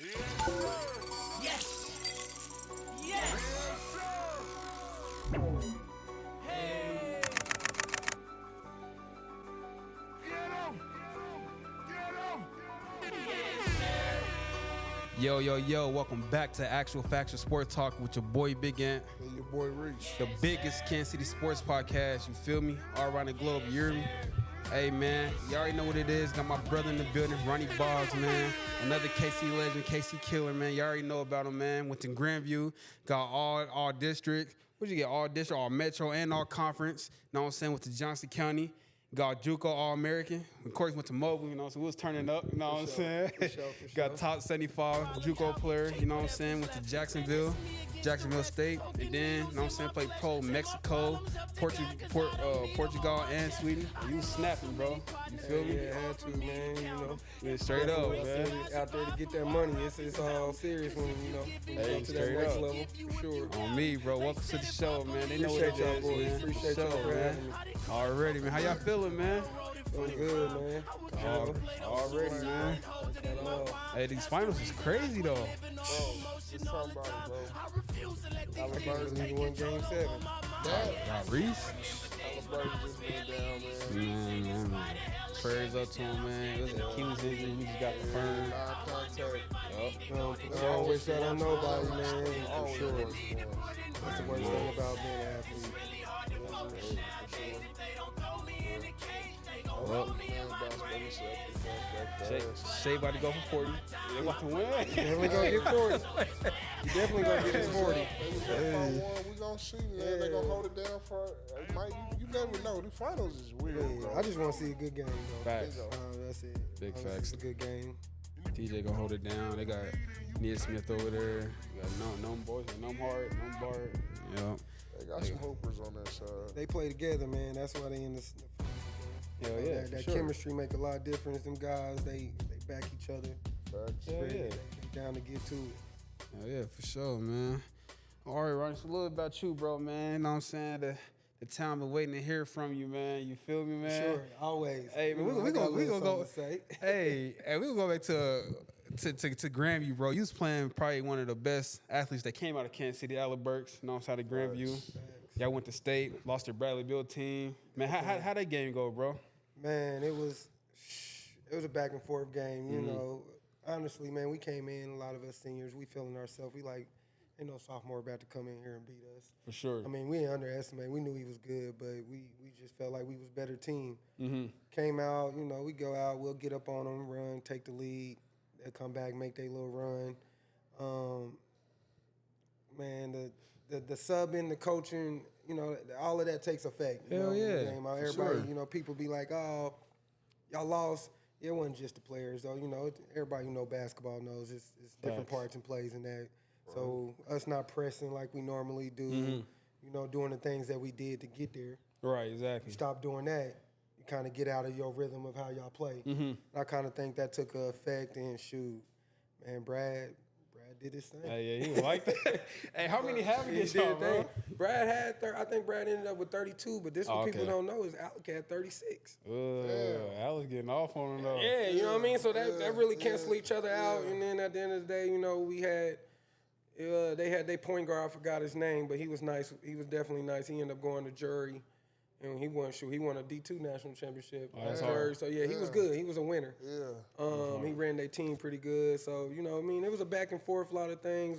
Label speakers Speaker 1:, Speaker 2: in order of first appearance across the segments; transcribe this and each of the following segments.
Speaker 1: Yes! Yes! Hey!
Speaker 2: Get him! Get him!
Speaker 1: Yes, sir!
Speaker 3: Yo, welcome back to Actual Factual Sports Talk with your boy Big Ant,
Speaker 2: And your boy Reach.
Speaker 3: the biggest Kansas City sports podcast, you feel me? All around the globe, you hear me? Hey, man, you already know what it is. Got my brother in the building, Ronnie Boggs, man. Another KC legend, KC killer, man. You already know about him, man. Went to Grandview, got all district. What'd you get? All district, all metro, and all conference. Know what I'm saying? Went to Johnson County. Got JUCO All-American. Of course, went to Mobile, you know, so we was turning up, you know what I'm saying?
Speaker 2: For sure.
Speaker 3: Got top 75 JUCO player, you know what I'm saying? Went to Jacksonville State, and then, you know what I'm saying, played pro Mexico, Portugal, and Sweden. You was snapping, bro. You feel me?
Speaker 4: Yeah, had to, man. You know,
Speaker 3: Yeah, straight up, man.
Speaker 4: out there to get that money. It's all serious when you know when you
Speaker 3: Hey,
Speaker 4: go to that
Speaker 3: straight
Speaker 4: next
Speaker 3: up.
Speaker 4: level for sure.
Speaker 3: On me, bro. Welcome to the show, man. They know what it
Speaker 4: Appreciate y'all,
Speaker 3: is,
Speaker 4: boys.
Speaker 3: man.
Speaker 4: Appreciate
Speaker 3: For
Speaker 4: y'all
Speaker 3: sure,
Speaker 4: for having
Speaker 3: man.
Speaker 4: me.
Speaker 3: Already, man. How y'all feeling, man?
Speaker 4: Feeling good, man.
Speaker 3: Already, man. Hey, these finals is crazy, though.
Speaker 2: Bro, it's something about it, bro.
Speaker 4: I can't believe we won Game 7.
Speaker 3: Got Reese.
Speaker 2: Alec just went down, man.
Speaker 3: Man. Prayers up to him, man. It was an Achilles injury. We just got confirmed.
Speaker 2: Non-contact.
Speaker 4: I don't wish that on nobody, man. For
Speaker 2: Always
Speaker 4: sure.
Speaker 2: works, man.
Speaker 4: That's the worst thing about being an athlete.
Speaker 3: Well, Shay about to go for 40. They about to win.
Speaker 4: Definitely gonna get 40. You definitely gonna get his 40.
Speaker 2: We gonna see, man. They gonna hold it down for. You never know. The finals is weird,
Speaker 4: Yeah,
Speaker 2: bro.
Speaker 4: I just want to see a good game, though.
Speaker 3: Facts.
Speaker 4: That's it.
Speaker 3: Big
Speaker 4: It's
Speaker 3: facts.
Speaker 4: a good game.
Speaker 3: TJ gonna hold it down. They got Nia Smith over there. You got Numb Boys, Numb Hard, Numb Bart. Yeah.
Speaker 2: They got some hoopers on that side.
Speaker 4: They play together, man. That's why they in this.
Speaker 3: Hell yeah,
Speaker 4: That
Speaker 3: for sure.
Speaker 4: chemistry make a lot of difference. Them guys, they back each other.
Speaker 2: Facts.
Speaker 3: Hell
Speaker 4: Ready.
Speaker 3: yeah.
Speaker 4: They down to get to it.
Speaker 3: Hell yeah, for sure, man. All right, Ronnie, so a little about you, bro, man. You know what I'm saying? The town been waiting to hear from you, man. You feel me, man?
Speaker 4: Sure, always.
Speaker 3: Hey, man,
Speaker 4: You know,
Speaker 3: we
Speaker 4: I got a
Speaker 3: gonna
Speaker 4: little
Speaker 3: go.
Speaker 4: something to say.
Speaker 3: Hey, we gonna go back to Grandview, bro. You was playing probably one of the best athletes that came out of Kansas City, Alec Burk. You know, outside of Grandview.
Speaker 4: Facts.
Speaker 3: Y'all went to state, lost to Bradley Bill team. Man, how that game go, bro?
Speaker 4: Man, it was a back and forth game.
Speaker 3: Mm-hmm.
Speaker 4: You know, honestly, man, we came in. A lot of us seniors, we feeling ourselves. We like, ain't no sophomore about to come in here and beat us.
Speaker 3: For sure.
Speaker 4: I mean, we didn't underestimate. We knew he was good, but we just felt like we was better team.
Speaker 3: Mm-hmm.
Speaker 4: Came out, you know, we go out, we'll get up on them, run, take the lead. They'll come back, make their little run. Man, the subbing, the coaching, you know, all of that takes effect. You
Speaker 3: Hell
Speaker 4: know, in the
Speaker 3: yeah,
Speaker 4: game.
Speaker 3: for
Speaker 4: Everybody,
Speaker 3: sure.
Speaker 4: you know, people be like, oh, y'all lost. It wasn't just the players, though. You know, everybody who know basketball knows it's different
Speaker 3: Facts.
Speaker 4: parts and plays in that. So us not pressing like we normally do, you know, doing the things that we did to get there.
Speaker 3: Right, exactly.
Speaker 4: Stop doing that. You kind of get out of your rhythm of how y'all play. I kind of think that took effect, and shoot, man, Brad did his thing.
Speaker 3: Hey, yeah, he was like that. Hey, how many have
Speaker 4: He
Speaker 3: against
Speaker 4: did
Speaker 3: y'all, bro?
Speaker 4: thing. Brad had, I think Brad ended up with 32, but this what people
Speaker 3: okay.
Speaker 4: don't know is Alec had 36.
Speaker 3: I was getting off on him, though.
Speaker 4: Yeah, you know what I mean? So that really cancel each other out. And then at the end of the day, you know, we had, they had their point guard, I forgot his name, but he was nice. He was definitely nice. He ended up going to jury. And he won a D2 national championship.
Speaker 3: that's
Speaker 4: jury.
Speaker 3: hard.
Speaker 4: So, yeah, he was good. He was a winner.
Speaker 2: Yeah.
Speaker 4: He ran their team pretty good. So, you know what I mean? It was a back and forth, a lot of things.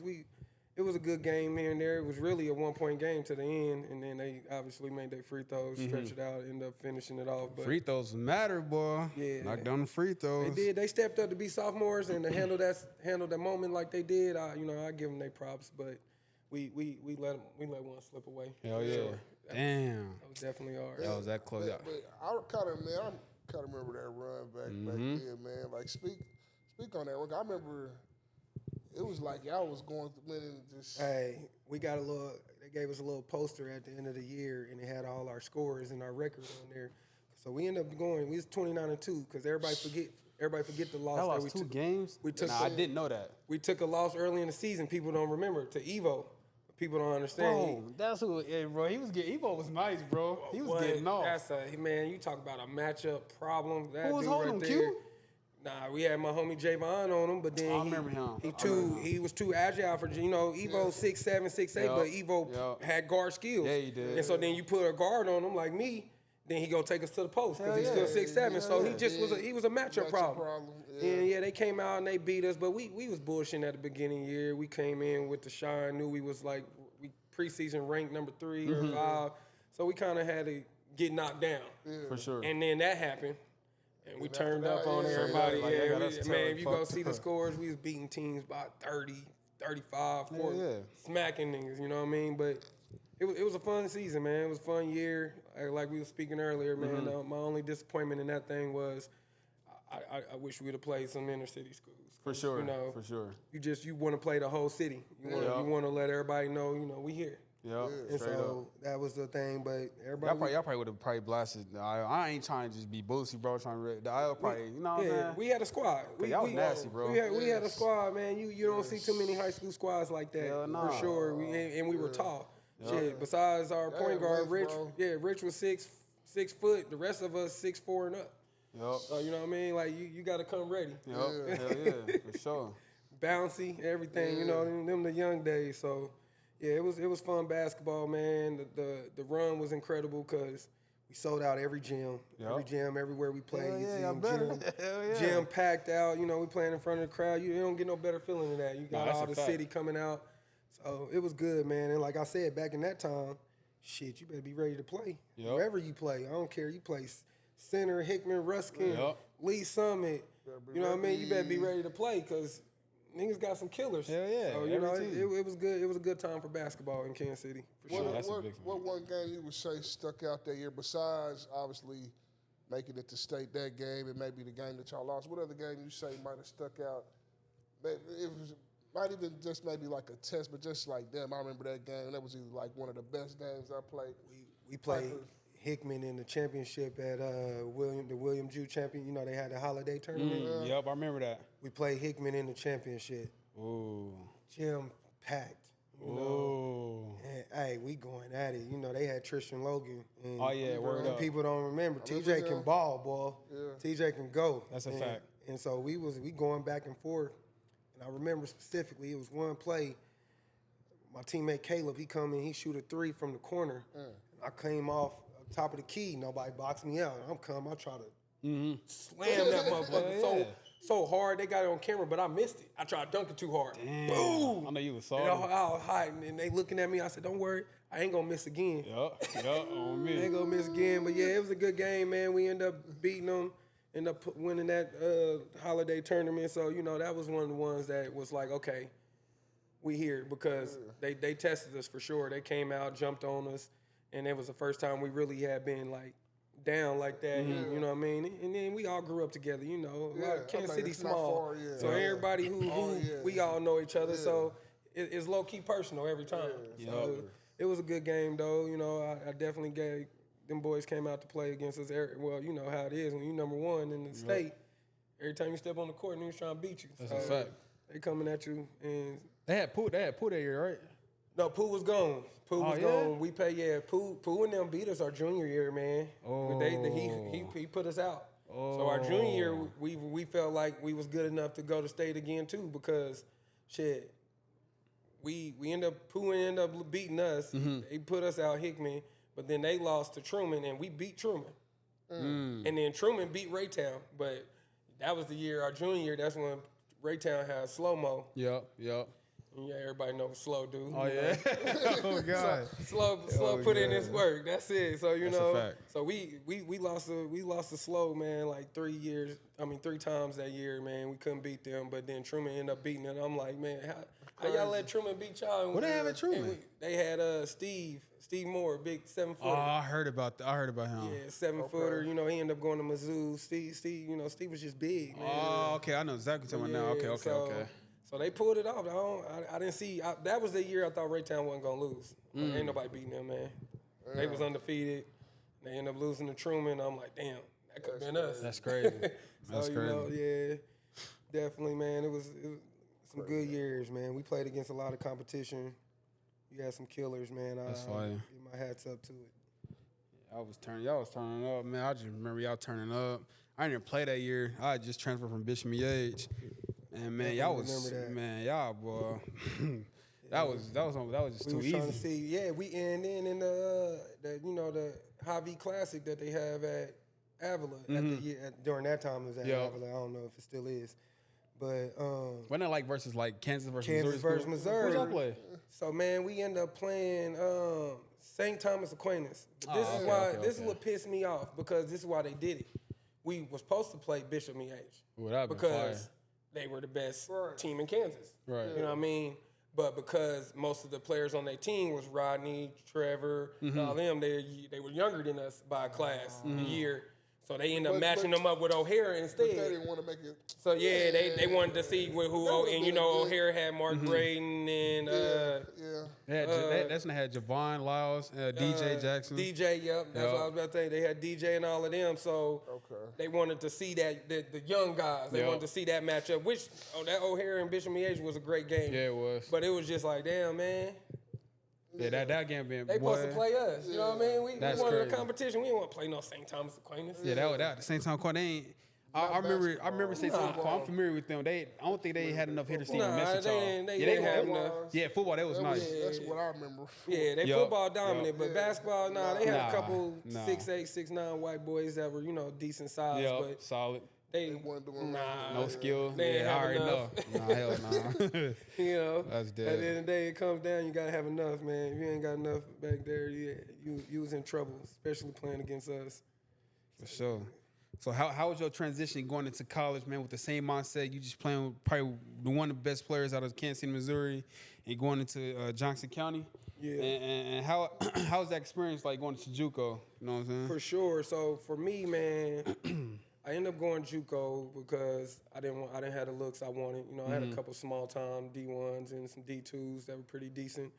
Speaker 4: It was a good game here and there. It was really a one-point game to the end. And then they obviously made their free throws, stretch it out, end up finishing it off. But
Speaker 3: Free throws matter, boy.
Speaker 4: Yeah.
Speaker 3: Knock down the free throws.
Speaker 4: they did. They stepped up to be sophomores and to handle that moment like they did. I give them their props, but we let one slip away.
Speaker 3: Hell
Speaker 4: For
Speaker 3: yeah.
Speaker 4: sure.
Speaker 3: Damn.
Speaker 4: That was definitely hard.
Speaker 3: That was that close.
Speaker 2: But I kind of remember that run back then, man. Like speak on that run. I remember it was like y'all was going through and just.
Speaker 4: Hey, we got they gave us a little poster at the end of the year, and it had all our scores and our record on there. So we ended up we was 29-2 because everybody forget the loss
Speaker 3: That
Speaker 4: that
Speaker 3: lost
Speaker 4: we
Speaker 3: two
Speaker 4: took.
Speaker 3: games?
Speaker 4: we took
Speaker 3: I didn't know that.
Speaker 4: We took a loss early in the season. People don't remember to Evo. People don't understand.
Speaker 3: Bro, that's who. Yeah, bro. He was getting. Evo was nice, bro. He was getting off.
Speaker 4: Man, you talk about a matchup problem. That
Speaker 3: Who was
Speaker 4: dude
Speaker 3: holding
Speaker 4: right
Speaker 3: him,
Speaker 4: there.
Speaker 3: Q?
Speaker 4: Nah, we had my homie Javon on him, but then
Speaker 3: I remember him.
Speaker 4: he was too agile for, Evo 6'7", 6'8", but Evo had guard skills.
Speaker 3: Yeah, he did.
Speaker 4: And so then you put a guard on him like me, then he go take us to the post because he's still 6'7". So he just was a matchup problem. And they came out and they beat us, but we was bullshitting at the beginning of the year. We came in with the shine, knew we was like preseason ranked number 3 or 5, so we kind of had to get knocked down.
Speaker 3: For sure.
Speaker 4: And then that happened. And we turned up on everybody. If you go see the scores, we was beating teams by 30, 35, 40, smacking niggas, you know what I mean? But it was a fun season, man. It was a fun year. Like we were speaking earlier, man. My only disappointment in that thing was I wish we'd have played some inner city schools.
Speaker 3: For sure,
Speaker 4: for sure. You want to play the whole city. You want to let everybody know, we here.
Speaker 3: Yeah,
Speaker 4: and so that was the thing, but everybody...
Speaker 3: Y'all probably would have blasted. I ain't trying to just be bullshit, bro. I'll probably, you know what I'm saying?
Speaker 4: We had a squad.
Speaker 3: Y'all was nasty, bro.
Speaker 4: We had a squad, man. You don't see too many high school squads like that, for sure. And we were tall. Shit, besides our point guard, Rich. Rich was 6 foot. The rest of us 6'4" and up. So, you know what I mean? Like, you got to come ready.
Speaker 3: Hell yeah, for sure.
Speaker 4: Bouncy, everything, them the young days, so... Yeah, it was fun basketball, man. The run was incredible because we sold out every gym, everywhere we played. Gym packed out. We playing in front of the crowd. You don't get no better feeling than that. You got all the city coming out. So it was good, man. And like I said, back in that time, shit, you better be ready to play. Wherever you play. I don't care. You play Center, Hickman, Ruskin, Lee Summit. You know what I mean? You better be ready to play because niggas got some killers.
Speaker 3: Hell yeah.
Speaker 4: So, it was good. It was a good time for basketball in Kansas City. For sure.
Speaker 2: What one game you would say stuck out that year besides, obviously, making it to state that game and maybe the game that y'all lost? What other game you say might have stuck out? It was not even just maybe like a test, but just like, damn, I remember that game. That was either like one of the best games I played.
Speaker 4: We played Hickman in the championship at the William Jew champion. They had the holiday tournament.
Speaker 3: Yep, I remember that.
Speaker 4: We played Hickman in the championship.
Speaker 3: Ooh.
Speaker 4: Gym packed.
Speaker 3: Ooh.
Speaker 4: And, hey, we going at it. They had Tristan Logan. And,
Speaker 3: word up.
Speaker 4: People don't remember. TJ can ball, boy. Yeah. TJ can go.
Speaker 3: That's a fact.
Speaker 4: And so we going back and forth. And I remember specifically, it was one play. My teammate Caleb, he come in, he shoot a 3 from the corner. And I came off top of the key. Nobody boxed me out. I try to slam that motherfucker so hard. They got it on camera, but I missed it. I tried to dunk it too hard.
Speaker 3: Damn.
Speaker 4: Boom!
Speaker 3: I know you was sorry.
Speaker 4: I was hiding, and they looking at me. I said, don't worry. I ain't going to miss again.
Speaker 3: Yup, on me.
Speaker 4: I ain't going to miss again. But, yeah, it was a good game, man. We ended up beating them, ended up winning that holiday tournament. So, that was one of the ones that was like, okay, we here because they tested us for sure. They came out, jumped on us. And it was the first time we really had been, like, down like that. You know what I mean? And then we all grew up together, Kansas City small. So everybody who we all know each other. So it's low-key personal every time. So it was a good game, though. I definitely gave – them boys came out to play against us. Well, you know how it is when you number one in the state. Every time you step on the court, niggas trying to beat you.
Speaker 3: That's a fact.
Speaker 4: They coming at you. And
Speaker 3: They had Pooh that year, right?
Speaker 4: No, Pooh was gone. Pooh was gone. We Pooh and them beat us our junior year, man. He put us out. So our junior year, we felt like we was good enough to go to state again too because, shit, Pooh ended up beating us. They put us out Hickman, but then they lost to Truman and we beat Truman. And then Truman beat Raytown, but that was the year our junior year. That's when Raytown had slow-mo.
Speaker 3: Yep.
Speaker 4: Yeah, everybody knows slow, dude.
Speaker 3: Oh, yeah? Oh, God.
Speaker 4: Slow put in his work. That's it. So,
Speaker 3: That's a fact.
Speaker 4: So we lost the slow, man, like 3 times that year, man. We couldn't beat them, but then Truman ended up beating them. I'm like, man, how y'all let Truman beat y'all?
Speaker 3: What they have at Truman?
Speaker 4: They had Steve Moore, big 7-footer.
Speaker 3: Oh, I heard about him.
Speaker 4: Yeah, 7-footer. He ended up going to Mizzou. Steve was just big, man.
Speaker 3: Oh, okay. I know exactly what you're talking about now. Okay.
Speaker 4: So they pulled it off. I didn't see. That was the year I thought Raytown wasn't gonna lose. Ain't nobody beating them, man. They was undefeated. They ended up losing to Truman. I'm like, damn, that could have been us.
Speaker 3: That's crazy. That's
Speaker 4: crazy. Definitely, man. It was some good years, man. We played against a lot of competition. You had some killers, man.
Speaker 3: That's funny.
Speaker 4: Give my hats up to it.
Speaker 3: Y'all was turning up, man. I just remember y'all turning up. I didn't play that year. I just transferred from Bishop Miege. And man, y'all was
Speaker 4: remember that.
Speaker 3: man, y'all boy. that was just
Speaker 4: We
Speaker 3: too
Speaker 4: was trying to
Speaker 3: easy.
Speaker 4: see, yeah, we end in the the Hy-Vee Classic that they have at Avila during that time. It was at
Speaker 3: Yup.
Speaker 4: Avila. I don't know if it still is, but
Speaker 3: Wasn't it like versus like Kansas versus
Speaker 4: Kansas
Speaker 3: Missouri?
Speaker 4: versus Missouri.
Speaker 3: Who's y'all play?
Speaker 4: So man, we end up playing St. Thomas Aquinas. But this
Speaker 3: Oh,
Speaker 4: is
Speaker 3: okay,
Speaker 4: why
Speaker 3: okay,
Speaker 4: this is
Speaker 3: okay.
Speaker 4: what pissed me off because this is why they did it. We was supposed to play Bishop Miege
Speaker 3: Ooh, that'd been
Speaker 4: because
Speaker 3: fire.
Speaker 4: they were the best
Speaker 2: Right.
Speaker 4: team in Kansas.
Speaker 3: Right.
Speaker 4: You know what I mean? But because most of the players on their team was Rodney, Trevor, all them, they were younger than us by a class, a year. So they ended up matching them up with O'Hara
Speaker 2: But
Speaker 4: instead.
Speaker 2: they didn't want to make it.
Speaker 4: So yeah, they wanted to see who,
Speaker 2: would've
Speaker 4: and
Speaker 2: been a good-
Speaker 4: O'Hara had Mark Braden and
Speaker 2: Yeah.
Speaker 3: That's when they had Javon Lyles, DJ Jackson.
Speaker 4: DJ, yep, that's
Speaker 3: Yep.
Speaker 4: what I was about to say. They had DJ and all of them, so
Speaker 2: Okay.
Speaker 4: they wanted to see that the young guys. They
Speaker 3: Yep.
Speaker 4: wanted to see that matchup. Which that O'Hara and Bishop Miege was a great game.
Speaker 3: Yeah, it was.
Speaker 4: But it was just like, damn man,
Speaker 3: Yeah, that game being
Speaker 4: they
Speaker 3: boy.
Speaker 4: supposed to play us. You know what I mean? We
Speaker 3: That's
Speaker 4: wanted
Speaker 3: crazy.
Speaker 4: a competition. We didn't want to play no St. Thomas Aquinas.
Speaker 3: Yeah, that at the same time. They ain't. I remember St. Thomas. I'm familiar with them. I don't think they had enough hitters to even
Speaker 4: Nah,
Speaker 3: mess with
Speaker 4: they
Speaker 3: y'all.
Speaker 4: didn't- they
Speaker 3: yeah,
Speaker 4: didn't
Speaker 3: were-
Speaker 4: have
Speaker 3: they-
Speaker 4: enough.
Speaker 3: Yeah, football that was nice.
Speaker 2: That's what I remember.
Speaker 4: Yeah, they
Speaker 3: Yup,
Speaker 4: football dominant,
Speaker 3: yup.
Speaker 4: but basketball, they had
Speaker 3: Nah,
Speaker 4: a couple
Speaker 3: nah.
Speaker 4: 6'8", 6'9" white boys that were, decent size,
Speaker 3: Yeah,
Speaker 4: but
Speaker 3: solid.
Speaker 4: they
Speaker 2: weren't doing
Speaker 3: No skill.
Speaker 4: They ain't
Speaker 3: Yeah, I
Speaker 4: have
Speaker 3: already know.
Speaker 4: enough.
Speaker 3: Nah, hell no.
Speaker 4: At
Speaker 3: That's
Speaker 4: the
Speaker 3: dead.
Speaker 4: end of the day, it comes down. You gotta have enough, man. If you ain't got enough back there, you was in trouble, especially playing against us.
Speaker 3: For sure. So how was your transition going into college, man, with the same mindset? You just playing with probably one of the best players out of Kansas City, Missouri, and going into Johnson County.
Speaker 4: Yeah.
Speaker 3: And how how's that experience like going to JUCO? You know what I'm saying?
Speaker 4: For sure. So for me, man, I ended up going JUCO because I didn't have the looks I wanted. I had a couple small time D1s and some D2s that were pretty decent.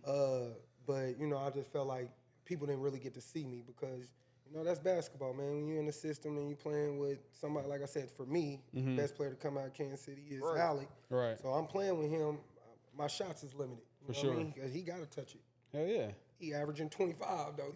Speaker 4: But I just felt like people didn't really get to see me because that's basketball, man. When you're in the system and you playing with somebody, like I said, for me, the best player to come out of Kansas City is Alec.
Speaker 3: Right.
Speaker 4: So I'm playing with him. My shots is limited. You know what I mean? 'Cause he got to touch it.
Speaker 3: Hell yeah.
Speaker 4: He averaging 25 though.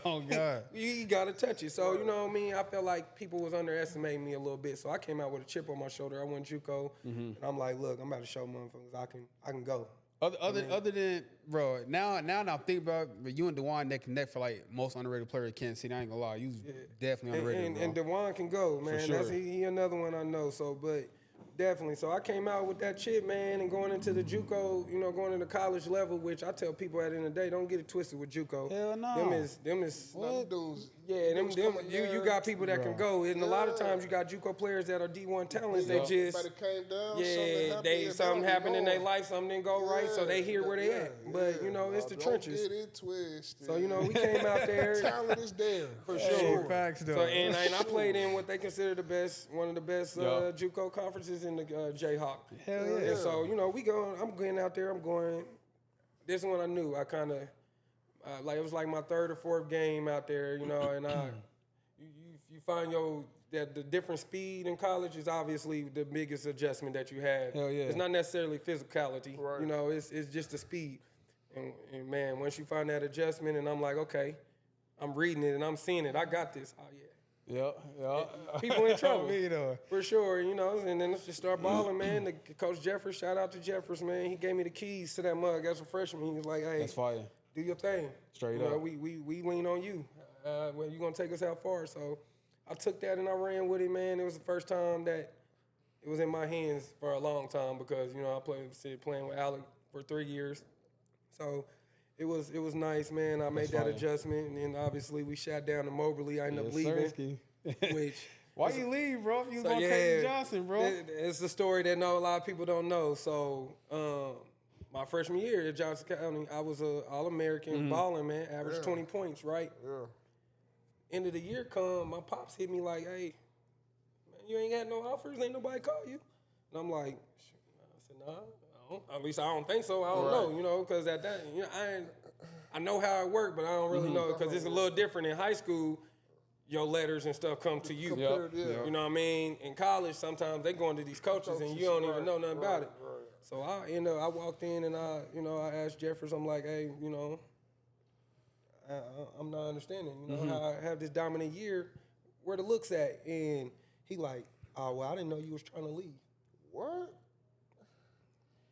Speaker 3: Oh God.
Speaker 4: You got to touch it. So, you know what I mean? I felt like people was underestimating me a little bit. So I came out with a chip on my shoulder. I went JUCO, and I'm like, look, I'm about to show motherfuckers I can go.
Speaker 3: Other than bro, now I'm thinking about you and DeJuan neck and neck for like most underrated player at Kansas City. I ain't gonna lie, you was definitely underrated.
Speaker 4: And DeJuan can go, man.
Speaker 3: sure.
Speaker 4: That's he another one I know. So, but definitely. So I came out with that chip, man, and going into the JUCO, going into college level, which I tell people at the end of the day, don't get it twisted with JUCO.
Speaker 3: Hell no.
Speaker 4: Them is
Speaker 2: What? Dudes,
Speaker 4: yeah, them
Speaker 2: coming
Speaker 4: you
Speaker 2: down.
Speaker 4: got people that can go, and a lot of times you got JUCO players that are D1 talents. They just
Speaker 2: Somebody came down.
Speaker 4: something happened in their life, something didn't go right, so they hear where they at. But it's the trenches.
Speaker 2: Don't get it twisted.
Speaker 4: So we came out there
Speaker 2: talent is there.
Speaker 4: for sure.
Speaker 3: facts though.
Speaker 4: So and I played in what they consider one of the best JUCO conferences in the Jayhawk.
Speaker 3: Hell yeah.
Speaker 4: And so I'm going out there. I'm going. This one I knew. I kind of it was like my third or fourth game out there. And you find that the different speed in college is obviously the biggest adjustment that you have.
Speaker 3: Hell yeah.
Speaker 4: It's not necessarily physicality.
Speaker 2: Right.
Speaker 4: It's just the speed. And man, once you find that adjustment, and I'm like, okay, I'm reading it and I'm seeing it. I got this. Oh yeah.
Speaker 3: Yeah.
Speaker 4: People in trouble.
Speaker 3: Me though.
Speaker 4: For sure, and then let's just start balling, man. Coach Jeffers, shout out to Jeffers, man. He gave me the keys to that mug as a freshman. He was like, hey,
Speaker 3: That's fire.
Speaker 4: do your thing.
Speaker 3: Straight
Speaker 4: You know,
Speaker 3: up.
Speaker 4: we lean on you. Well, you're going to take us out far. So I took that and I ran with it, man. It was the first time that it was in my hands for a long time because, I playing with Alec for 3 years. So it was nice, man. I made that
Speaker 3: fire.
Speaker 4: adjustment, and then obviously we shot down to Moberly. I ended up leaving,
Speaker 3: Sirski.
Speaker 4: which
Speaker 3: Why you leave, bro? If you was
Speaker 4: so
Speaker 3: going Casey Johnson, bro.
Speaker 4: It's a story that a lot of people don't know. So my freshman year at Johnson County, I was a All-American balling, man. Averaged 20 points, right?
Speaker 2: Yeah.
Speaker 4: End of the year come, my pops hit me like, hey, man, you ain't got no offers? Ain't nobody call you? And I'm like, I said, nah. At least I don't think so. I don't know, because at that, I know how it worked, but I don't really know because it's a little different in high school. Your letters and stuff come to you.
Speaker 2: Yep.
Speaker 4: You know what I mean? In college, sometimes they go into these coaches and you don't even know nothing about it.
Speaker 2: Right.
Speaker 4: So I walked in and I asked Jeffers, I'm like, hey, I'm not understanding. How I have this dominant year. where the looks at? And he like, oh, well, I didn't know you was trying to leave.
Speaker 2: What?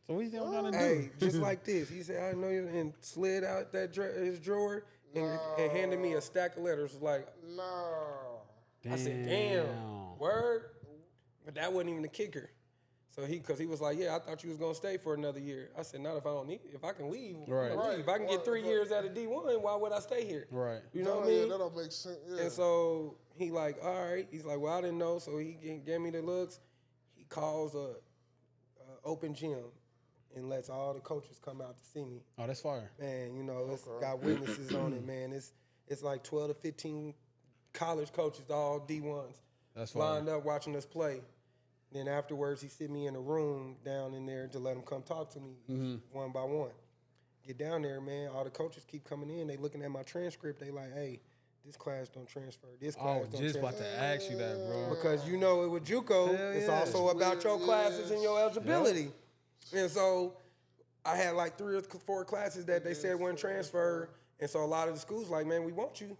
Speaker 3: So what you trying to do?
Speaker 4: Hey, just like this. He said, I didn't know you, and slid out his drawer and handed me a stack of letters. Was like,
Speaker 2: No.
Speaker 4: I said, damn, word? But that wasn't even the kicker. So because he was like, yeah, I thought you was going to stay for another year. I said, not if I don't need, if I can leave,
Speaker 3: Right.
Speaker 4: I'm gonna leave. If I can get 3 years out of D1, why would I stay here?
Speaker 3: Right.
Speaker 4: You know what I mean?
Speaker 2: That don't make sense. Yeah.
Speaker 4: And so he like, all right. He's like, well, I didn't know. So he gave me the looks. He calls a open gym and lets all the coaches come out to see me.
Speaker 3: Oh, that's fire.
Speaker 4: Man, you know, it's got witnesses on it, man. It's like 12 to 15 college coaches, all D1s,
Speaker 3: That's fire.
Speaker 4: lined up watching us play. Then afterwards, he sit me in a room down in there to let them come talk to me one by one. Get down there, man. All the coaches keep coming in. They looking at my transcript. They like, hey, this class don't transfer. This class don't
Speaker 3: just
Speaker 4: transfer.
Speaker 3: about to ask you that, bro.
Speaker 4: Because you know, with JUCO, it's also about your classes and your eligibility. And so I had like 3 or 4 classes that they said weren't transferred. And so a lot of the schools like, man, we want you,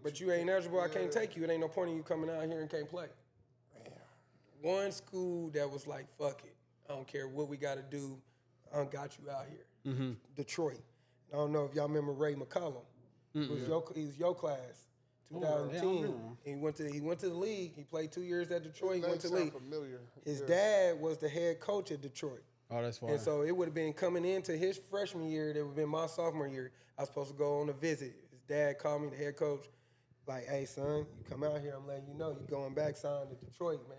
Speaker 4: but you ain't eligible. I can't take you. It ain't no point in you coming out here and can't play. One school that was like, fuck it. I don't care what we got to do. I done got you out here. Detroit. I don't know if y'all remember Ray McCollum. He was your class, 2010. He went to the league. He played 2 years at Detroit. He went to the league.
Speaker 2: Familiar.
Speaker 4: His dad was the head coach at Detroit.
Speaker 3: Oh, that's fire.
Speaker 4: And so it would have been coming into his freshman year. That would have been my sophomore year. I was supposed to go on a visit. His dad called me, the head coach, like, hey, son, you come out here. I'm letting you know you're going back signed to Detroit, man.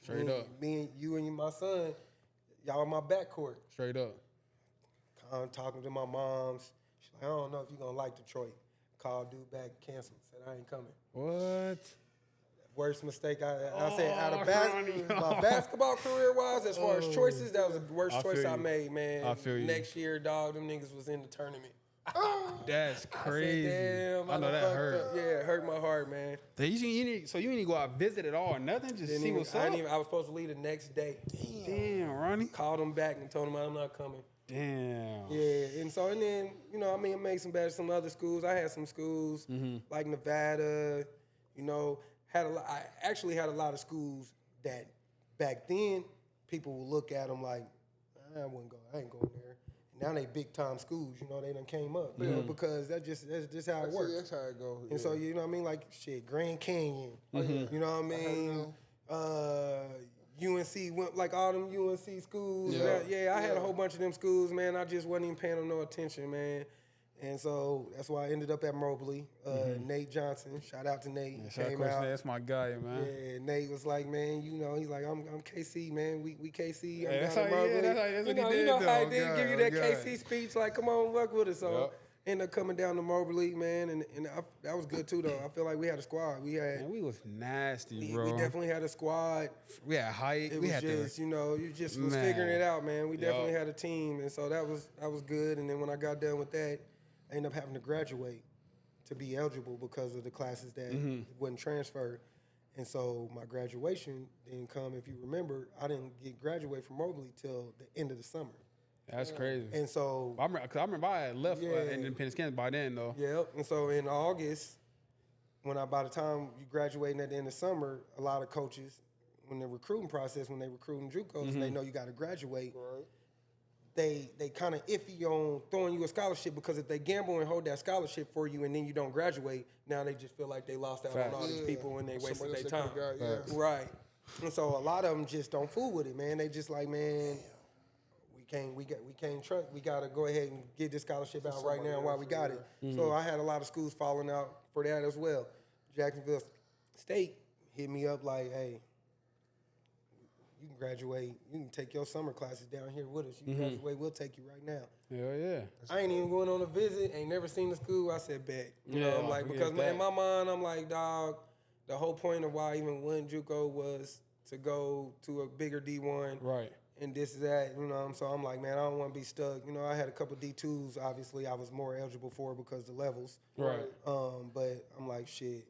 Speaker 3: Straight up.
Speaker 4: Me and you and my son, y'all in my backcourt.
Speaker 3: Straight up.
Speaker 4: I'm talking to my moms. She's like, I don't know if you're going to like Detroit. Called dude back, canceled. Said, I ain't coming.
Speaker 3: What?
Speaker 4: Worst mistake I said out of my basketball career-wise, as far as choices, that was the worst choice I made, man.
Speaker 3: I feel you.
Speaker 4: Next year, dog, them niggas was in the tournament.
Speaker 3: That's crazy.
Speaker 4: I said, damn,
Speaker 3: I know that
Speaker 4: fucked
Speaker 3: hurt.
Speaker 4: up. Yeah, it hurt my heart, man.
Speaker 3: So you didn't go out visit at all, nothing? Just
Speaker 4: Didn't
Speaker 3: see
Speaker 4: even-
Speaker 3: what's
Speaker 4: I
Speaker 3: up?
Speaker 4: didn't even- I was supposed to leave the next day.
Speaker 3: Damn, Ronnie.
Speaker 4: Called him back and told him I'm not coming.
Speaker 3: Damn.
Speaker 4: Yeah, and then, you know, I mean, I made some other schools. I had some schools like Nevada, you know, I actually had a lot of schools that back then people would look at them like, I ain't going there. And now they big time schools, you know, they done came up, you know, because that's just how it works.
Speaker 2: That's how it goes.
Speaker 4: And so, you know what I mean? Like, shit, Grand Canyon, you know what I mean? UNC, like all them UNC schools. I had a whole bunch of them schools, man. I just wasn't even paying them no attention, man. And so that's why I ended up at Mobley. Nate Johnson, shout out to Nate.
Speaker 3: Shout out
Speaker 4: came
Speaker 3: Coach
Speaker 4: out.
Speaker 3: Nate, that's my guy, man.
Speaker 4: Yeah, Nate was like, man, you know, he's like, I'm KC, man. We KC. I'm
Speaker 3: That's
Speaker 4: down at
Speaker 3: how- yeah,
Speaker 4: Mobley.
Speaker 3: that's what he
Speaker 4: you
Speaker 3: did,
Speaker 4: know how he
Speaker 3: though.
Speaker 4: did give you
Speaker 3: God,
Speaker 4: that
Speaker 3: God.
Speaker 4: KC speech, like, come on, work with us. So
Speaker 3: Yep.
Speaker 4: ended up coming down to Mobley, man, and that was good too, though. I feel like we had a squad.
Speaker 3: Man, we was nasty, bro.
Speaker 4: We definitely had a squad.
Speaker 3: We had height.
Speaker 4: It
Speaker 3: we
Speaker 4: was
Speaker 3: had
Speaker 4: just, you know, you just was
Speaker 3: Man.
Speaker 4: figuring it out, man. We definitely
Speaker 3: Yup.
Speaker 4: had a team, and so that was good. And then when I got done with that, I ended up having to graduate to be eligible because of the classes that wasn't transferred. And so my graduation didn't come. If you remember, I didn't get graduate from Mobley till the end of the summer.
Speaker 3: That's crazy.
Speaker 4: And so,
Speaker 3: I remember I had left
Speaker 4: Yeah.
Speaker 3: Independence, Kansas by then, though.
Speaker 4: yeah. And so in August, by the time you graduating at the end of summer, a lot of coaches, when the recruiting process, when they recruiting JUCOs, they know you got to graduate.
Speaker 2: Right.
Speaker 4: They kind of iffy on throwing you a scholarship because if they gamble and hold that scholarship for you and then you don't graduate, now they just feel like they lost out on all these people and they wasted
Speaker 2: Somebody
Speaker 4: their
Speaker 2: else
Speaker 4: time.
Speaker 2: they could've got,
Speaker 4: Right. And so a lot of them just don't fool with it, man. They just like, man, we can't trust. We got to go ahead and get this scholarship out right now while we got it. So I had a lot of schools falling out for that as well. Jacksonville State hit me up like, hey, you can graduate. You can take your summer classes down here with us. You can graduate. We'll take you right now.
Speaker 3: Hell yeah.
Speaker 4: I ain't even going on a visit. Ain't never seen the school. I said, bet. You know,
Speaker 3: Yeah,
Speaker 4: I'm like,
Speaker 3: we
Speaker 4: because
Speaker 3: get that.
Speaker 4: in my mind, I'm like, dog, the whole point of why I even went JUCO was to go to a bigger D1.
Speaker 3: Right.
Speaker 4: And this is that, you know. So I'm like, man, I don't want to be stuck. You know, I had a couple D2s. Obviously, I was more eligible for because of the levels.
Speaker 3: Right.
Speaker 4: But I'm like, shit,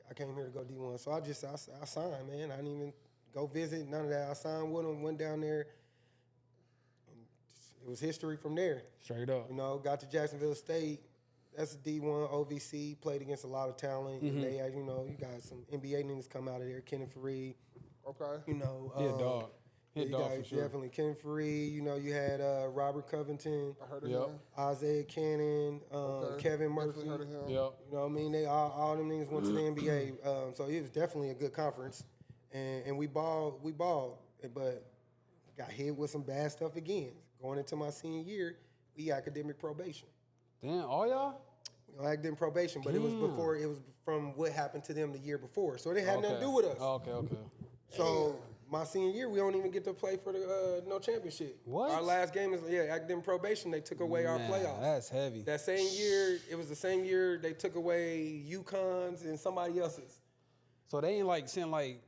Speaker 4: I came here to go D1. So I signed, man. I didn't even go visit, none of that. I signed with them, went down there. And it was history from there.
Speaker 3: Straight up.
Speaker 4: You know, got to Jacksonville State. that's D1 OVC. Played against a lot of talent. And they, you know, you got some NBA niggas come out of there. Kenneth Fareed.
Speaker 2: Okay.
Speaker 4: You know,
Speaker 3: He a dog. He a
Speaker 4: you
Speaker 3: dog
Speaker 4: got
Speaker 3: for sure.
Speaker 4: definitely Kenneth Fareed. You know, you had Robert Covington,
Speaker 2: I heard of
Speaker 3: Yep.
Speaker 2: him.
Speaker 4: Isaiah Cannon,
Speaker 2: Okay.
Speaker 4: Kevin Murphy.
Speaker 2: Definitely heard of him.
Speaker 3: Yep.
Speaker 4: You know what I mean? They all them niggas went to the NBA. So it was definitely a good conference. And we balled, but got hit with some bad stuff again. Going into my senior year, we academic probation.
Speaker 3: Damn, all y'all?
Speaker 4: You know, academic probation, but it was before, it was from what happened to them the year before. So it had nothing to do with us.
Speaker 3: Okay.
Speaker 4: So my senior year, we don't even get to play for the no championship.
Speaker 3: What?
Speaker 4: Our last game is academic probation. They took away our
Speaker 3: Man,
Speaker 4: playoffs.
Speaker 3: That's heavy.
Speaker 4: That same year, it was the same year they took away UConn's and somebody else's.
Speaker 3: So they ain't like send like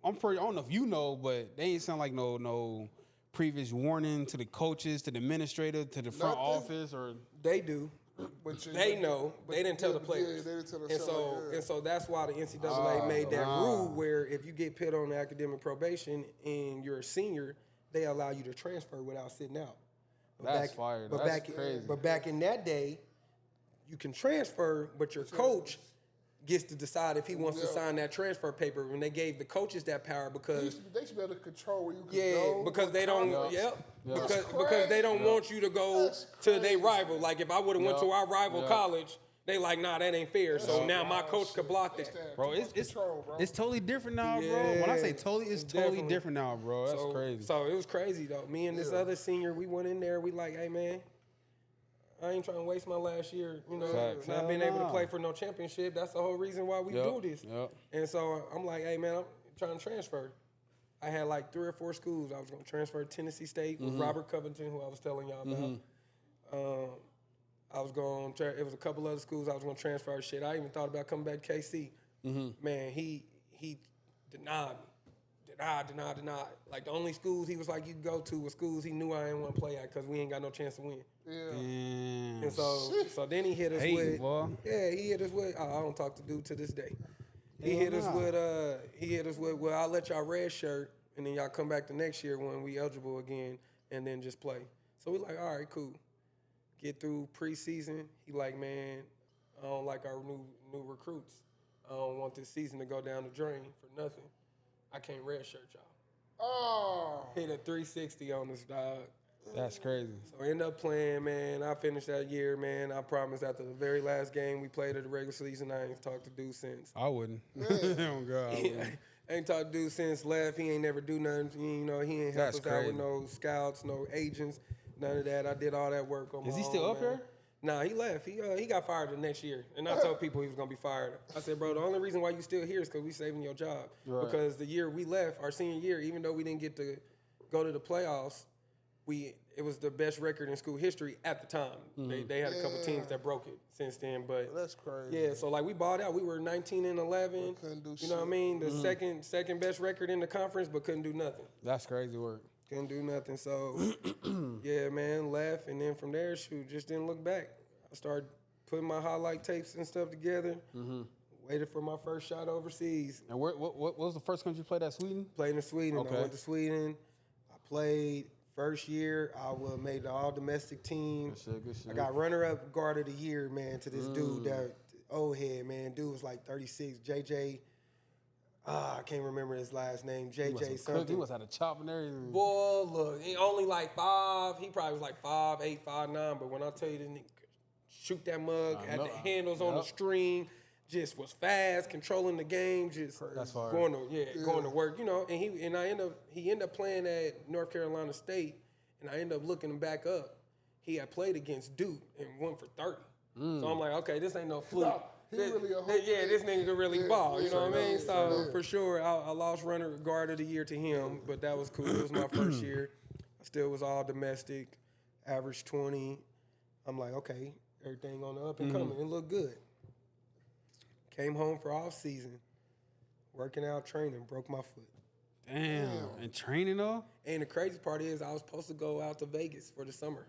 Speaker 3: I don't know if you know, but they ain't send like no previous warning to the coaches, to the administrator, to the front
Speaker 2: Nothing?
Speaker 3: office, or
Speaker 4: They do.
Speaker 2: But
Speaker 4: They know. They didn't tell the
Speaker 2: Yeah,
Speaker 4: players.
Speaker 2: they didn't tell the
Speaker 4: And so that's why the NCAA made that rule where if you get put on academic probation and you're a senior, they allow you to transfer without sitting out.
Speaker 3: That's fire. That's crazy.
Speaker 4: But back in that day, you can transfer, but your coach gets to decide if he wants to sign that transfer paper. And they gave the coaches that power because
Speaker 2: They should be able to control where you can go.
Speaker 4: because they don't.
Speaker 3: Yeah.
Speaker 4: Because they don't want you to go
Speaker 2: That's
Speaker 4: to their
Speaker 2: crazy.
Speaker 4: rival. Like if I would have went to our rival college, they like, nah, that ain't fair. So now my coach could block that.
Speaker 3: bro, it's
Speaker 2: control, bro.
Speaker 3: it's totally different now, bro.
Speaker 4: Yeah,
Speaker 3: When I say totally, it's totally
Speaker 4: definitely.
Speaker 3: different now, bro. That's crazy.
Speaker 4: So it was crazy though. Me and this other senior, we went in there. We like, hey man, I ain't trying to waste my last year. You know,
Speaker 3: Facts.
Speaker 4: not
Speaker 3: Hell
Speaker 4: being able to
Speaker 3: nah.
Speaker 4: play for no championship. That's the whole reason why we do this.
Speaker 3: Yep.
Speaker 4: And so I'm like, hey man, I'm trying to transfer. I had like 3 or 4 schools. I was going to transfer to Tennessee State with Robert Covington, who I was telling y'all about. I was going to, it was a couple other schools I was going to transfer shit. I even thought about coming back to KC. Man, he denied me. Denied. Like the only schools he was like, you can go to were schools he knew I didn't want to play at because we ain't got no chance to win.
Speaker 2: Yeah.
Speaker 3: Damn.
Speaker 4: And so then he hit us
Speaker 3: Hating,
Speaker 4: with,
Speaker 3: boy.
Speaker 4: he hit us with, I don't talk to dude to this day. He hit us with, well, I'll let y'all red shirt, and then y'all come back the next year when we eligible again, and then just play. So we like, all right, cool. Get through preseason. He like, man, I don't like our new recruits. I don't want this season to go down the drain for nothing. I can't red shirt y'all.
Speaker 2: Oh.
Speaker 4: Hit a 360 on us, dog.
Speaker 3: That's crazy.
Speaker 4: So I ended up playing, man. I finished that year, man. I promise after the very last game we played of the regular season, I ain't talked to dude since.
Speaker 3: I wouldn't. Oh God. I wouldn't.
Speaker 4: Ain't talked to dude since left. He ain't never do nothing. You know, he ain't help
Speaker 3: That's
Speaker 4: us out with
Speaker 3: crazy.
Speaker 4: no scouts, no agents, none of that. I did all that work on my
Speaker 3: Is he
Speaker 4: own,
Speaker 3: still up
Speaker 4: man.
Speaker 3: here?
Speaker 4: Nah, he left. He got fired the next year. And I told people he was going to be fired. I said, bro, the only reason why you still here is because we saving your job.
Speaker 3: Right.
Speaker 4: Because the year we left, our senior year, even though we didn't get to go to the playoffs, it was the best record in school history at the time. They had a couple teams that broke it since then. But
Speaker 2: That's crazy.
Speaker 4: yeah, so like we balled out. We were 19-11.
Speaker 2: couldn't do
Speaker 4: You know what I
Speaker 2: shit.
Speaker 4: mean? The second best record in the conference, but couldn't do nothing.
Speaker 3: That's crazy work.
Speaker 4: Couldn't do nothing. So yeah, man, left, and then from there, just didn't look back. I started putting my highlight tapes and stuff together. Waited for my first shot overseas.
Speaker 3: And what was the first country you played at? Sweden?
Speaker 4: Played in Sweden.
Speaker 3: Okay.
Speaker 4: I went to Sweden. I played. First year, I made the all-domestic team.
Speaker 3: Good shit.
Speaker 4: I got runner-up guard of the year, man, to this dude, that old head, man. Dude was like 36. JJ, I can't remember his last name. JJ
Speaker 3: He
Speaker 4: something.
Speaker 3: must have had a chop and everything.
Speaker 4: Boy, look, he only like 5. He probably was like 5'8", 5'9". But when I tell you this nigga could shoot that mug, had the handles on the string, just was fast, controlling the game, just
Speaker 3: That's fire.
Speaker 4: going to work, you know. And he ended up playing at North Carolina State, and I ended up looking him back up. He had played against Duke and went for 30. So I'm like, okay, this ain't no fluke.
Speaker 2: He really a whole
Speaker 4: This nigga could really ball, you know what I mean? So
Speaker 2: yeah.
Speaker 4: for sure, I lost runner guard of the year to him, but that was cool. It was my first year. I still was all domestic, average 20. I'm like, okay, everything on the up and coming. It looked good. Came home for off season, working out, training, broke my foot.
Speaker 3: Damn. And training though?
Speaker 4: And the crazy part is, I was supposed to go out to Vegas for the summer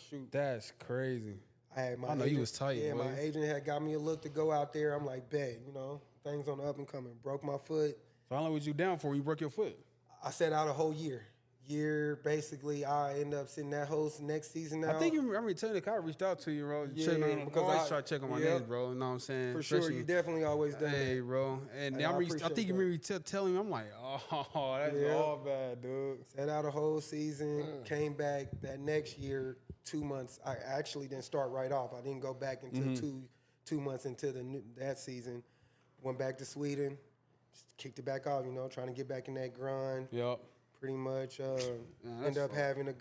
Speaker 4: shoot.
Speaker 3: That's crazy.
Speaker 4: I know
Speaker 3: you was tight,
Speaker 4: Yeah,
Speaker 3: boy.
Speaker 4: my agent had got me a look to go out there. I'm like, bet, you know, things on the up and coming. Broke my foot.
Speaker 3: So how long was you down for when you broke your foot?
Speaker 4: I sat out a whole year. year, basically, I end up sitting that host next season out.
Speaker 3: I think I remember telling you, I reached out to you, bro.
Speaker 4: Yeah,
Speaker 3: Checking on,
Speaker 4: because
Speaker 3: always
Speaker 4: I-
Speaker 3: try to check on my
Speaker 4: yep.
Speaker 3: names, bro. You know what I'm saying?
Speaker 4: For sure,
Speaker 3: Especially-
Speaker 4: you definitely always done
Speaker 3: Hey,
Speaker 4: that.
Speaker 3: bro. And
Speaker 4: Hey,
Speaker 3: I
Speaker 4: I
Speaker 3: think
Speaker 4: appreciate
Speaker 3: you remember telling me, I'm like, oh, that's
Speaker 4: Yeah.
Speaker 3: all bad, dude.
Speaker 4: Sat out a whole season, came back that next year, 2 months. I actually didn't start right off. I didn't go back until two months into that season. Went back to Sweden, just kicked it back off, trying to get back in that grind.
Speaker 3: Yep.
Speaker 4: Pretty much
Speaker 3: that's
Speaker 4: ended up
Speaker 3: fun.
Speaker 4: having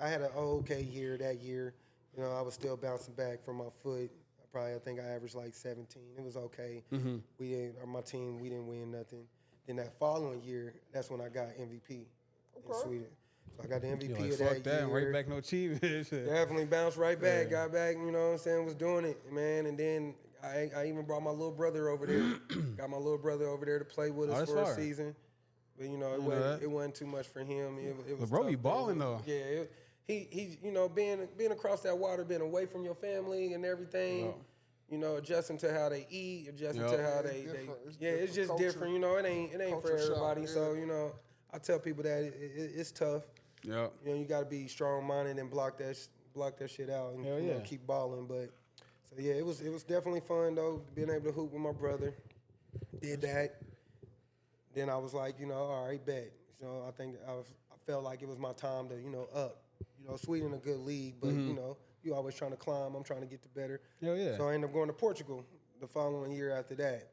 Speaker 4: I had an okay year that year. I was still bouncing back from my foot. I think I averaged like 17. It was okay. My team, we didn't win nothing. Then that following year, that's when I got MVP in Sweden. So I got the MVP
Speaker 3: You're like,
Speaker 4: of
Speaker 3: fuck
Speaker 4: that
Speaker 3: that,
Speaker 4: year.
Speaker 3: right back no achievement. Shit.
Speaker 4: Definitely bounced right back, got back, was doing it, man. And then I even brought my little brother over there. Got my little brother over there to play with us
Speaker 3: that's
Speaker 4: for a
Speaker 3: fire.
Speaker 4: season. But, it wasn't too much for him. It was
Speaker 3: But bro
Speaker 4: tough,
Speaker 3: be balling, though.
Speaker 4: Yeah, he being across that water, being away from your family and everything, adjusting to how they eat, adjusting to how they
Speaker 2: different. It's
Speaker 4: it's
Speaker 2: different
Speaker 4: just
Speaker 2: culture.
Speaker 4: different. It ain't for
Speaker 2: Culture shock,
Speaker 4: everybody.
Speaker 2: yeah.
Speaker 4: So, I tell people that it's tough.
Speaker 3: Yep.
Speaker 4: You got to be strong-minded and block that shit out and
Speaker 3: Hell yeah.
Speaker 4: keep balling. But so yeah, it was definitely fun though, being able to hoop with my brother. Did that. Then I was like, all right, bet. I think I felt like it was my time to, up. Sweden a good league, but you always trying to climb. I'm trying to get to better.
Speaker 3: Hell yeah.
Speaker 4: So I ended up going to Portugal the following year after that.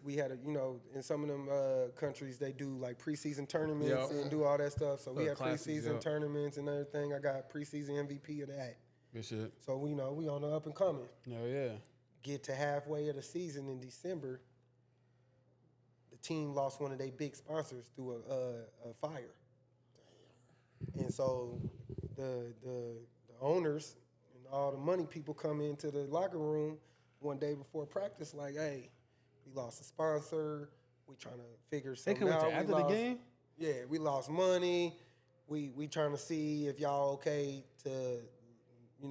Speaker 4: We had in some of them countries they do like preseason tournaments
Speaker 3: Yep.
Speaker 4: and do all that stuff. So we
Speaker 3: Little
Speaker 4: had
Speaker 3: classics,
Speaker 4: preseason
Speaker 3: yep.
Speaker 4: tournaments and everything. I got preseason MVP of that.
Speaker 3: Good shit.
Speaker 4: So we on the up and coming.
Speaker 3: Hell yeah.
Speaker 4: Get to halfway of the season in December, the team lost one of their big sponsors through a fire. And so the owners and all the money people come into the locker room one day before practice like, hey, we lost a sponsor. We trying to figure
Speaker 3: They
Speaker 4: something
Speaker 3: come
Speaker 4: out.
Speaker 3: after the game?
Speaker 4: Yeah, we lost money. We trying to see if y'all okay to, we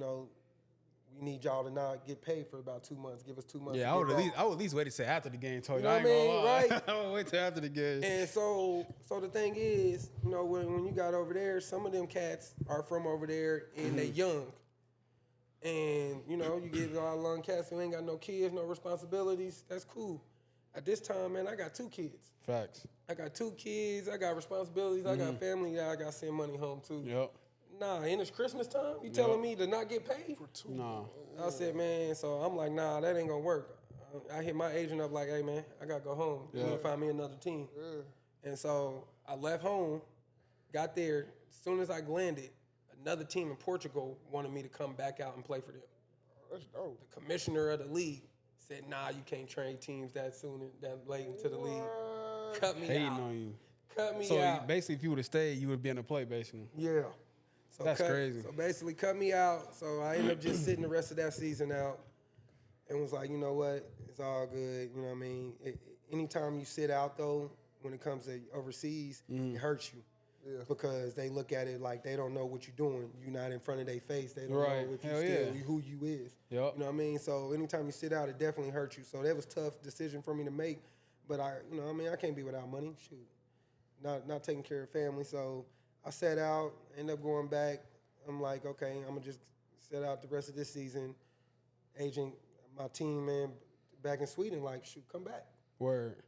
Speaker 4: need y'all to not get paid for about 2 months. Give us 2 months.
Speaker 3: Yeah,
Speaker 4: to
Speaker 3: I would
Speaker 4: get
Speaker 3: at least wait to say after the game. Told you,
Speaker 4: know
Speaker 3: I ain't
Speaker 4: what I
Speaker 3: gonna
Speaker 4: mean?
Speaker 3: lie.
Speaker 4: Right.
Speaker 3: I would wait till after the game.
Speaker 4: And so the thing is, when you got over there, some of them cats are from over there and they young. And, you get a lot of young cats who ain't got no kids, no responsibilities. That's cool. At this time, man, I got 2 kids.
Speaker 3: Facts.
Speaker 4: I got 2 kids. I got responsibilities. I got family that I got to send money home to.
Speaker 3: Yep.
Speaker 4: Nah, and it's Christmas time. You telling me to not get paid?
Speaker 3: Nah.
Speaker 4: I said, man, so I'm like, nah, that ain't gonna work. I hit my agent up like, hey, man, I gotta go home. You need to find me another team.
Speaker 2: Yeah.
Speaker 4: And so I left home, got there. As soon as I landed, another team in Portugal wanted me to come back out and play for them.
Speaker 2: That's dope.
Speaker 4: The commissioner of the league said, nah, you can't train teams that soon, that late into the league. Cut me
Speaker 3: Hating
Speaker 4: out.
Speaker 3: on you.
Speaker 4: Cut me
Speaker 3: So
Speaker 4: out.
Speaker 3: basically, if you would have stayed, you would have been in the play, basically.
Speaker 4: Yeah. So
Speaker 3: That's crazy.
Speaker 4: So basically cut me out. So I ended up just sitting the rest of that season out and was like, you know what? It's all good. You know what I mean? Anytime you sit out, though, when it comes to overseas, it hurts you.
Speaker 2: Yeah.
Speaker 4: Because they look at it like they don't know what you're doing. You're not in front of their face. They don't
Speaker 3: Right.
Speaker 4: know if you
Speaker 3: Hell
Speaker 4: still
Speaker 3: yeah.
Speaker 4: who you is.
Speaker 3: Yep.
Speaker 4: You know what I mean? So anytime you sit out, it definitely hurts you. So that was a tough decision for me to make. But I can't be without money. Shoot. Not taking care of family. So I sat out, ended up going back. I'm like, okay, I'm gonna just set out the rest of this season. Agent, my team, man, back in Sweden, like, shoot, come back.
Speaker 3: Word.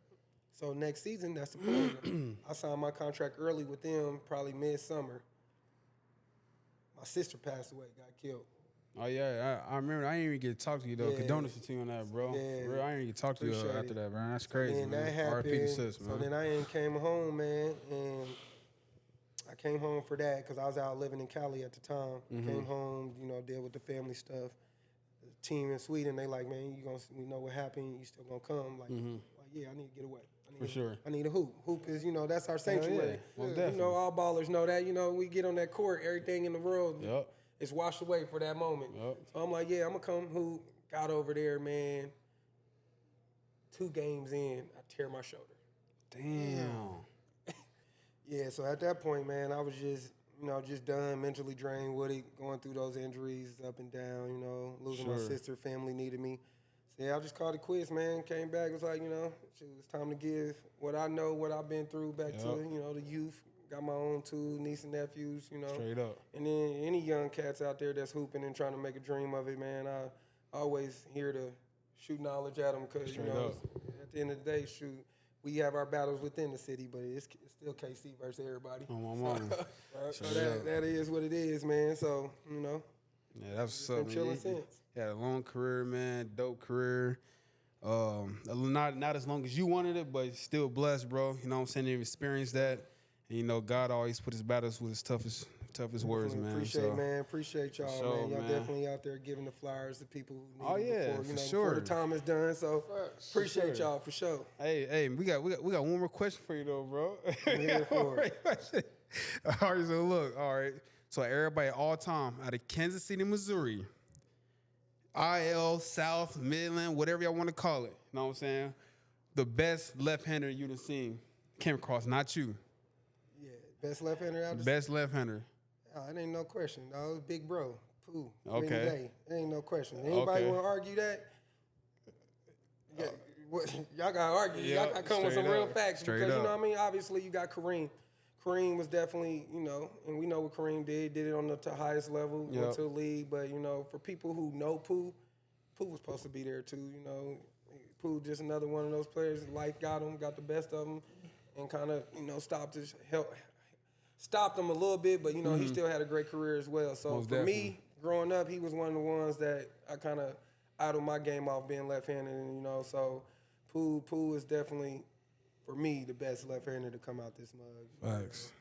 Speaker 4: So next season, that's the plan. I signed my contract early with them, probably midsummer. My sister passed away, got killed.
Speaker 3: Oh, yeah. I remember. I didn't even get to talk to you, though.
Speaker 4: Yeah.
Speaker 3: Condolences to you on that, bro.
Speaker 4: Yeah.
Speaker 3: For real, I didn't even get to talk to you
Speaker 4: Appreciate
Speaker 3: after
Speaker 4: it.
Speaker 3: that, man. That's crazy,
Speaker 4: And
Speaker 3: man.
Speaker 4: that
Speaker 3: R.I.P. to
Speaker 4: happened.
Speaker 3: sis, man.
Speaker 4: So then I came home, man, and I came home for that because I was out living in Cali at the time. Came home, deal with the family stuff. The team in Sweden, they like, man, we know what happened. You still gonna come? Like, yeah, I need to get away.
Speaker 3: For sure.
Speaker 4: I need a hoop. Hoop is, that's our sanctuary.
Speaker 3: Most definitely.
Speaker 4: All ballers know that. We get on that court, everything in the world
Speaker 3: Yep.
Speaker 4: is washed away for that moment.
Speaker 3: Yep.
Speaker 4: So I'm like, yeah, I'm gonna come hoop. Got over there, man. 2 games in, I tear my shoulder.
Speaker 3: Damn.
Speaker 4: Yeah, so at that point, man, I was just, just done, mentally drained with it, going through those injuries up and down, losing my
Speaker 3: Sure.
Speaker 4: sister, family needed me. Yeah, I just called it quits, man. Came back, was like, shoot, it's time to give what I know, what I've been through back to, the youth. Got my own two niece and nephews,
Speaker 3: Straight up.
Speaker 4: And then any young cats out there that's hooping and trying to make a dream of it, man, I always here to shoot knowledge at them because, at the end of the day, shoot, we have our battles within the city, but it's still KC versus everybody.
Speaker 3: Oh, my mama.
Speaker 4: So that is what it is, man. So,
Speaker 3: Yeah, that's what's up,
Speaker 4: been chilling since.
Speaker 3: Had a long career, man. Dope career. Not as long as you wanted it, but still blessed, bro. You know what I'm saying? You've experienced that. And, God always put his battles with his toughest words, man.
Speaker 4: Appreciate y'all,
Speaker 3: sure,
Speaker 4: man. Y'all
Speaker 3: man.
Speaker 4: definitely out there giving the flyers to people who need it before,
Speaker 3: for sure.
Speaker 4: before the time is done. So appreciate y'all for sure.
Speaker 3: Hey, we got one more question for you though, bro.
Speaker 4: I'm here for it.
Speaker 3: All right, so look, So everybody all time out of Kansas City, Missouri, IL, South, Midland, whatever y'all want to call it. You know what I'm saying? The best left-hander you'd have seen came across, not you.
Speaker 4: Yeah, best left-hander out there.
Speaker 3: Best left-hander.
Speaker 4: Oh, it ain't no question. No, it's big bro. Pooh.
Speaker 3: Okay.
Speaker 4: It ain't no question. Anybody want to argue that? Yeah, y'all got to argue.
Speaker 3: Yep,
Speaker 4: Y'all got to come with some real facts.
Speaker 3: Straight
Speaker 4: because,
Speaker 3: up.
Speaker 4: you know what I mean? Obviously, you got Kareem. Kareem was definitely, and we know what Kareem did it on the highest level, went to the league. But, for people who know Pooh was supposed to be there too, Pooh just another one of those players. Life got him, got the best of him, and kind of, stopped him a little bit, but, he still had a great career as well. So
Speaker 3: Most
Speaker 4: for
Speaker 3: definitely.
Speaker 4: me, growing up, he was one of the ones that I kind of idled my game off being left-handed, and, so Pooh is definitely, for me, the best left-hander to come out this mug.
Speaker 3: Facts.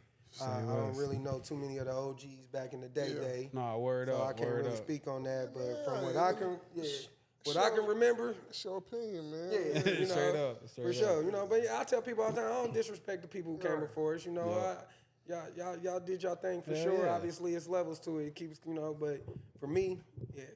Speaker 4: I don't really know too many of the OGs back in the day.
Speaker 3: Nah, word
Speaker 4: So
Speaker 3: up.
Speaker 4: I can't
Speaker 3: word
Speaker 4: really
Speaker 3: up.
Speaker 4: speak on that, but from what I can remember,
Speaker 2: It's your opinion, man.
Speaker 4: yeah,
Speaker 3: Straight up.
Speaker 4: for sure, But I tell people all the time, I don't disrespect the people who came before us. Y'all did y'all thing for sure.
Speaker 3: yeah.
Speaker 4: Obviously, it's levels to it. It keeps, but for me,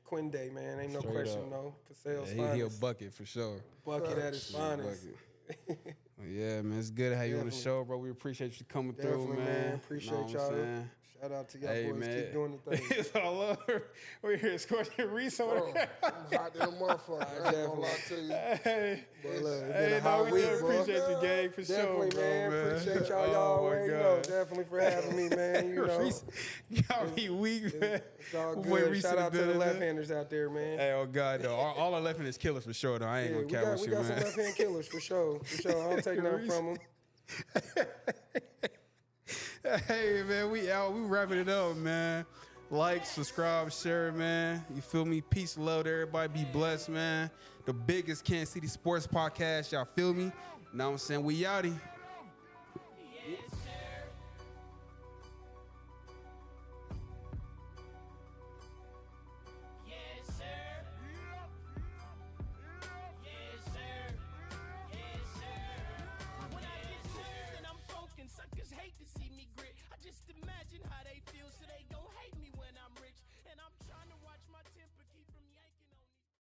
Speaker 4: Quinn Day, man, ain't no
Speaker 3: Straight
Speaker 4: question,
Speaker 3: up.
Speaker 4: no. Cassell's
Speaker 3: Yeah, he a
Speaker 4: finest.
Speaker 3: bucket for sure.
Speaker 4: Bucket at his finest.
Speaker 3: Bucket. Well, yeah, man, it's good to have you on the
Speaker 4: Definitely.
Speaker 3: show, bro. We appreciate you coming
Speaker 4: Definitely,
Speaker 3: through,
Speaker 4: man. Appreciate
Speaker 3: Know what I'm
Speaker 4: y'all.
Speaker 3: saying?
Speaker 4: Shout out to y'all
Speaker 3: Hey,
Speaker 4: boys.
Speaker 3: man.
Speaker 4: Keep doing the thing.
Speaker 3: It's all over. We're here scorching Reese over
Speaker 2: Bro,
Speaker 3: there.
Speaker 2: I'm hot than a motherfucker. I ain't gonna lie to you.
Speaker 3: Hey,
Speaker 4: But look, it's been
Speaker 3: hey,
Speaker 4: a hot
Speaker 3: we
Speaker 4: week,
Speaker 3: do
Speaker 4: bro.
Speaker 3: appreciate you, gang, for
Speaker 4: Definitely,
Speaker 3: sure,
Speaker 4: man.
Speaker 3: bro, man.
Speaker 4: Appreciate y'all. Y'all
Speaker 3: Oh, my
Speaker 4: already know.
Speaker 3: God.
Speaker 4: Definitely for having me, man.
Speaker 3: Reese got me weak, man.
Speaker 4: It's all
Speaker 3: Boy,
Speaker 4: good.
Speaker 3: Reese
Speaker 4: Shout
Speaker 3: in
Speaker 4: out to the
Speaker 3: building, man.
Speaker 4: left-handers out there, man.
Speaker 3: Hey, oh God, though. All our left-handers killers for sure, though. I ain't
Speaker 4: Yeah,
Speaker 3: gonna cap with
Speaker 4: we
Speaker 3: you,
Speaker 4: got some
Speaker 3: man.
Speaker 4: left-hand killers for sure. I don't take nothing from them.
Speaker 3: Hey, man, we out. We wrapping it up, man. Like, subscribe, share, man. You feel me? Peace, love to everybody. Be blessed, man. The biggest Kansas City sports podcast. Y'all feel me? Know what I'm saying? We outie.
Speaker 1: Yes, sir. Yes, sir. Yes, sir. Yes, sir. When I get serious and I'm focused, suckers hate to see me grit. I just imagine how they feel, so they gon'